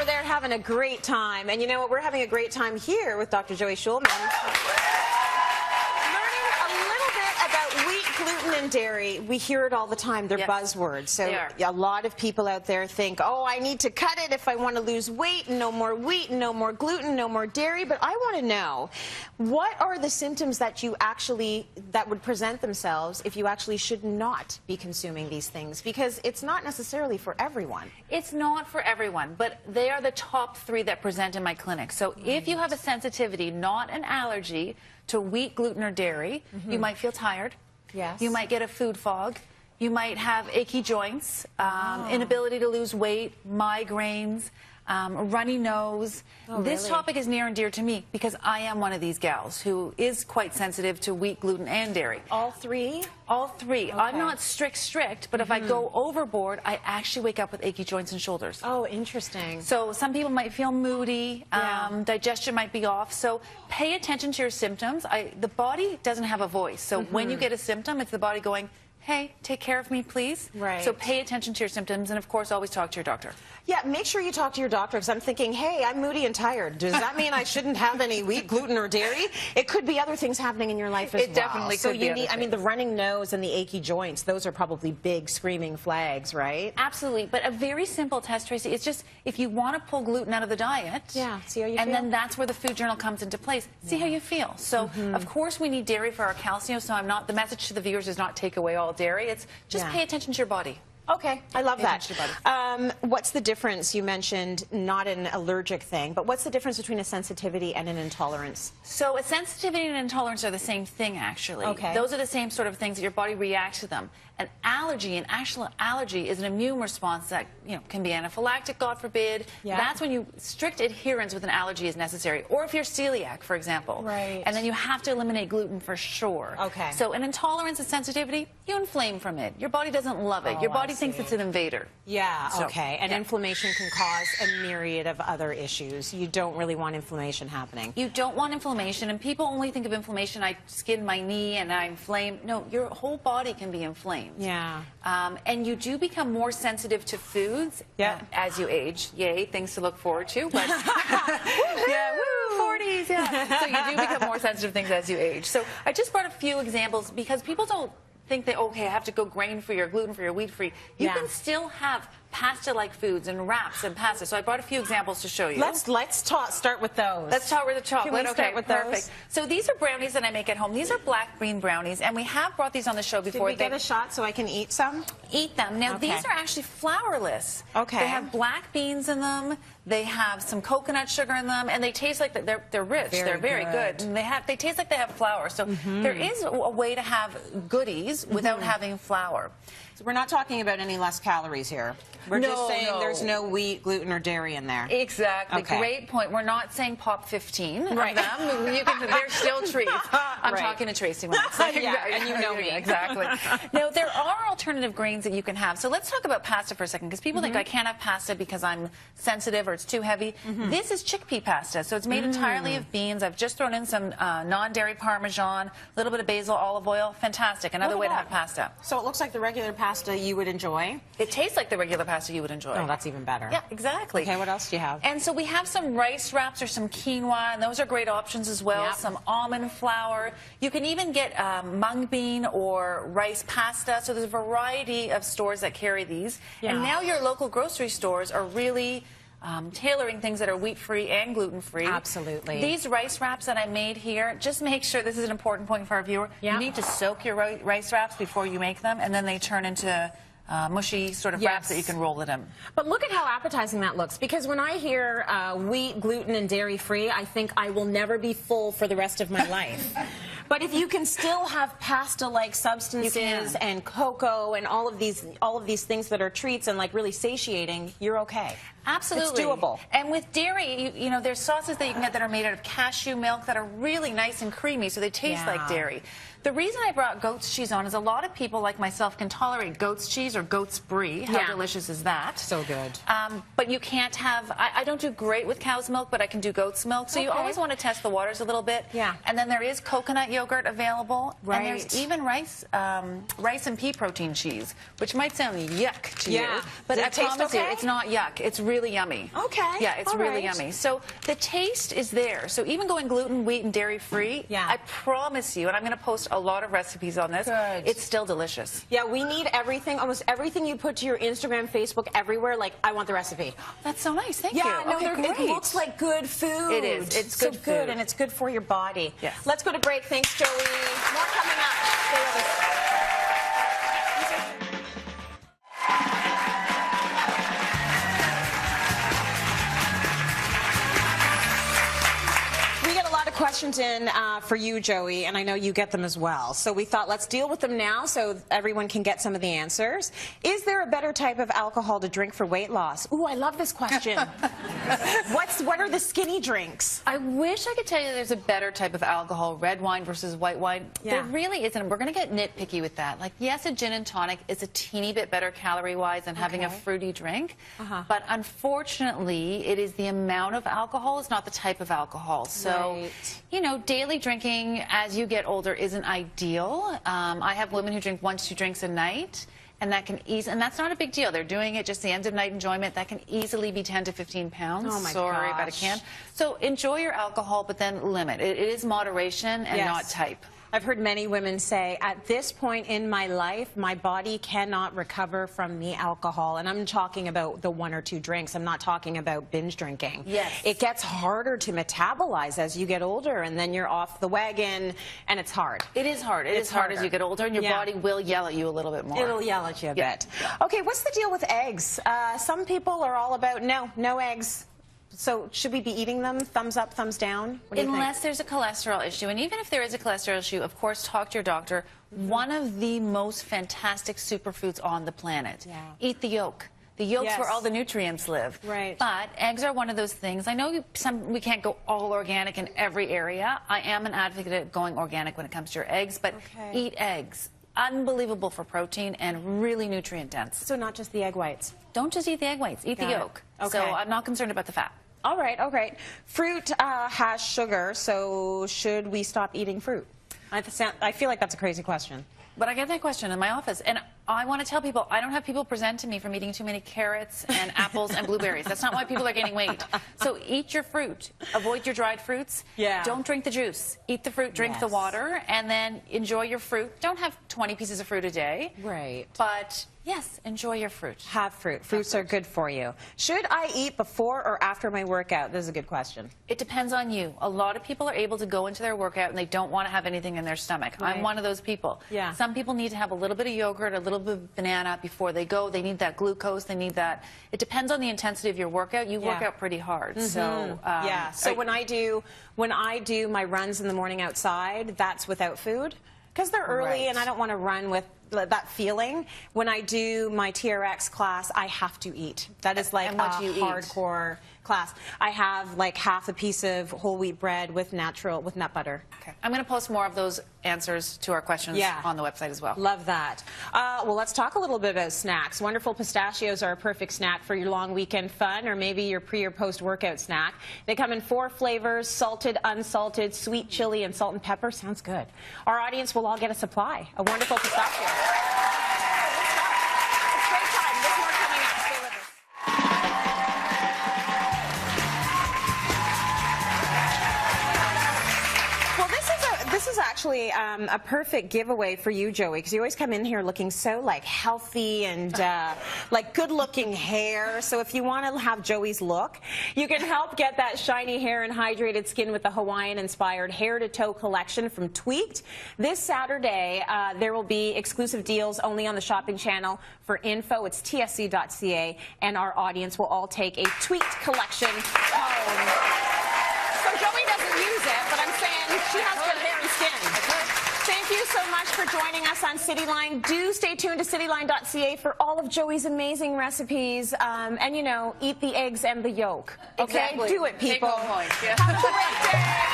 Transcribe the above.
over there having a great time. And you know what? We're having a great time here with Dr. Joey Shulman. Learning a little bit about wheat, gluten, and dairy. We hear it all the time. They're buzzwords. So a lot of people out there think, oh, I need to cut it if I want to lose weight. No more wheat, no more gluten, no more dairy. But I want to know, what are the symptoms that that would present themselves if you actually should not be consuming these things? Because it's not necessarily for everyone. It's not for everyone, but they are the top 3 that present in my clinic. So if you have a sensitivity, not an allergy, to wheat, gluten, or dairy, you might feel tired. Yes. You might get a food fog. You might have achy joints, inability to lose weight, migraines, runny nose. This topic is near and dear to me because I am one of these gals who is quite sensitive to wheat, gluten, and dairy. All 3? All 3. Okay. I'm not strict, but if I go overboard, I actually wake up with achy joints and shoulders. Oh, interesting. So some people might feel moody, digestion might be off. So pay attention to your symptoms. The body doesn't have a voice. So when you get a symptom, it's the body going, hey, take care of me, please. Right. So pay attention to your symptoms, and of course, always talk to your doctor. Yeah, make sure you talk to your doctor, because I'm thinking, hey, I'm moody and tired. Does that mean I shouldn't have any wheat, gluten, or dairy? It could be other things happening in your life as well. It definitely could be. I mean, the running nose and the achy joints, those are probably big screaming flags, right? Absolutely. But a very simple test, Tracy, it's just if you want to pull gluten out of the diet, see how you feel. And then that's where the food journal comes into place. See how you feel. So, of course, we need dairy for our calcium, so the message to the viewers is not take away all dairy. It's just pay attention to your body. Okay, I love that. What's the difference? You mentioned not an allergic thing, but what's the difference between a sensitivity and an intolerance? So a sensitivity and an intolerance are the same thing, actually. Okay. Those are the same sort of things that your body reacts to them. An allergy, an actual allergy, is an immune response that can be anaphylactic, God forbid. Yeah. That's when strict adherence with an allergy is necessary. Or if you're celiac, for example. Right. And then you have to eliminate gluten for sure. Okay. So an intolerance and sensitivity, you inflame from it. Your body doesn't love it. Your body thinks it's an invader. Yeah, okay. And inflammation can cause a myriad of other issues. You don't really want inflammation happening. You don't want inflammation, and people only think of inflammation, I skinned my knee and I inflamed. No, your whole body can be inflamed. Yeah. And you do become more sensitive to foods as you age. Yay, things to look forward to. But yeah, woo, 40s, yeah. So you do become more sensitive to things as you age. So I just brought a few examples because people don't think that, okay, I have to go grain-free or gluten-free or wheat-free. You can still have pasta-like foods and wraps and pasta. So I brought a few examples to show you. Let's start with those. Let's start with the chocolate. Can we start with perfect. Those? So these are brownies that I make at home. These are black bean brownies, and we have brought these on the show before. Did we get a shot so I can eat some? Eat them. Now, these are actually flourless. Okay. They have black beans in them. They have some coconut sugar in them, and they taste like they're rich. They're very good. And they taste like they have flour. So there is a way to have goodies without having flour. So we're not talking about any less calories here. We're just saying there's no wheat, gluten, or dairy in there. Exactly. Okay. Great point. We're not saying pop 15 of them. They're still treats. I'm talking to Tracy when I'm saying that. And you know me. Exactly. Now, there are alternative grains that you can have. So let's talk about pasta for a second, because people think I can't have pasta because I'm sensitive or it's too heavy. This is chickpea pasta. So it's made entirely of beans. I've just thrown in some non-dairy Parmesan, a little bit of basil, olive oil. Fantastic. Another way to have pasta. So it looks like the regular pasta you would enjoy. It tastes like the regular pasta you would enjoy. Oh, that's even better. Yeah, exactly. Okay, what else do you have? And so we have some rice wraps or some quinoa, and those are great options as well. Yep. Some almond flour. You can even get mung bean or rice pasta. So there's a variety of stores that carry these. Yeah. And now your local grocery stores are really tailoring things that are wheat-free and gluten-free. Absolutely. These rice wraps that I made here, just make sure, this is an important point for our viewer, you need to soak your rice wraps before you make them, and then they turn into mushy sort of wraps that you can roll it in. But look at how appetizing that looks, because when I hear wheat, gluten, and dairy-free, I think I will never be full for the rest of my life. But if you can still have pasta-like substances and cocoa and all of these things that are treats and like really satiating, you're okay. Absolutely. It's doable. And with dairy, you know, there's sauces that you can get that are made out of cashew milk that are really nice and creamy, so they taste like dairy. The reason I brought goat's cheese on is a lot of people like myself can tolerate goat's cheese or goat's brie. How delicious is that? So good. But you can't have, I don't do great with cow's milk, but I can do goat's milk. So you always want to test the waters a little bit. Yeah. And then there is coconut yogurt available. Right. And there's even rice and pea protein cheese, which might sound yuck to you. But I promise you, it's not yuck. It's really yummy. Okay. Yeah, it's really yummy. So the taste is there. So even going gluten, wheat, and dairy-free, I promise you, and I'm going to post a lot of recipes on this, it's still delicious. Yeah, we need everything, almost everything you put to your Instagram, Facebook, everywhere, like, I want the recipe. That's so nice. Thank you. Yeah, no, it looks like good food. It is. It's good food. Good, and it's good for your body. Yes. Let's go to break. Thanks, Joey. More coming up. Stay with us. Questions in for you, Joey, and I know you get them as well. So we thought, let's deal with them now so everyone can get some of the answers. Is there a better type of alcohol to drink for weight loss? Ooh, I love this question. What are the skinny drinks? I wish I could tell you there's a better type of alcohol, red wine versus white wine. There really isn't. We're going to get nitpicky with that. Like, yes, a gin and tonic is a teeny bit better calorie-wise than having a fruity drink. But unfortunately, it is the amount of alcohol, it's not the type of alcohol. So, you know, daily drinking as you get older isn't ideal. I have women who drink 1 to 2 drinks a night, and that can and that's not a big deal. They're doing it just the end of night enjoyment. That can easily be 10 to 15 pounds. Oh my Sorry, gosh. but it can. So enjoy your alcohol, but then limit. It is moderation and not type. I've heard many women say, at this point in my life, my body cannot recover from the alcohol. And I'm talking about the 1 or 2 drinks. I'm not talking about binge drinking. Yes. It gets harder to metabolize as you get older, and then you're off the wagon, and it's hard. It is hard. It is hard as you get older, and your body will yell at you a little bit more. It'll yell at you a bit. Okay, what's the deal with eggs? Some people are all about, no eggs. So should we be eating them? Thumbs up, thumbs down? What do you think? Unless there's a cholesterol issue. And even if there is a cholesterol issue, of course, talk to your doctor. One of the most fantastic superfoods on the planet. Eat the yolk. The yolk's where all the nutrients live. Right. But eggs are one of those things. I know we can't go all organic in every area. I am an advocate of going organic when it comes to your eggs, but eat eggs. Unbelievable for protein and really nutrient dense. So not just the egg whites? Don't just eat the egg whites. Eat the yolk. So I'm not concerned about the fat. All right, all right. Fruit has sugar, so should we stop eating fruit? I feel like that's a crazy question. But I get that question in my office, and I want to tell people, I don't have people present to me from eating too many carrots and apples and blueberries. That's not why people are gaining weight. So eat your fruit. Avoid your dried fruits. Don't drink the juice. Eat the fruit, drink the water, and then enjoy your fruit. Don't have 20 pieces of fruit a day. Right. But yes, enjoy your fruit. Have fruit. Fruits are good for you. Should I eat before or after my workout? This is a good question. It depends on you. A lot of people are able to go into their workout and they don't want to have anything in their stomach. I'm one of those people. Some people need to have a little bit of yogurt, a little bit of banana before they go. They need that glucose. They need that. It depends on the intensity of your workout. You work out pretty hard. So So when I do my runs in the morning outside, that's without food because they're early and I don't want to run with that feeling. When I do my TRX class, I have to eat. That is like a hardcore class. I have like half a piece of whole wheat bread with nut butter. Okay. I'm going to post more of those answers to our questions on the website as well. Love that. Well, let's talk a little bit about snacks. Wonderful pistachios are a perfect snack for your long weekend fun or maybe your pre or post workout snack. They come in 4 flavors: salted, unsalted, sweet chili, and salt and pepper. Sounds good. Our audience will all get a supply. A wonderful pistachio. This is actually a perfect giveaway for you, Joey, because you always come in here looking so like healthy and like good-looking hair. So if you want to have Joey's look, you can help get that shiny hair and hydrated skin with the Hawaiian-inspired hair-to-toe collection from Tweaked. This Saturday, there will be exclusive deals only on the shopping channel. For info, it's tsc.ca, and our audience will all take a Tweaked collection home. So Joey doesn't use it, but I'm saying she has good hair and skin. Thank you so much for joining us on Cityline. Do stay tuned to cityline.ca for all of Joey's amazing recipes. And, you know, eat the eggs and the yolk. Okay? Exactly. Do it, people. Take home points. Have a great day.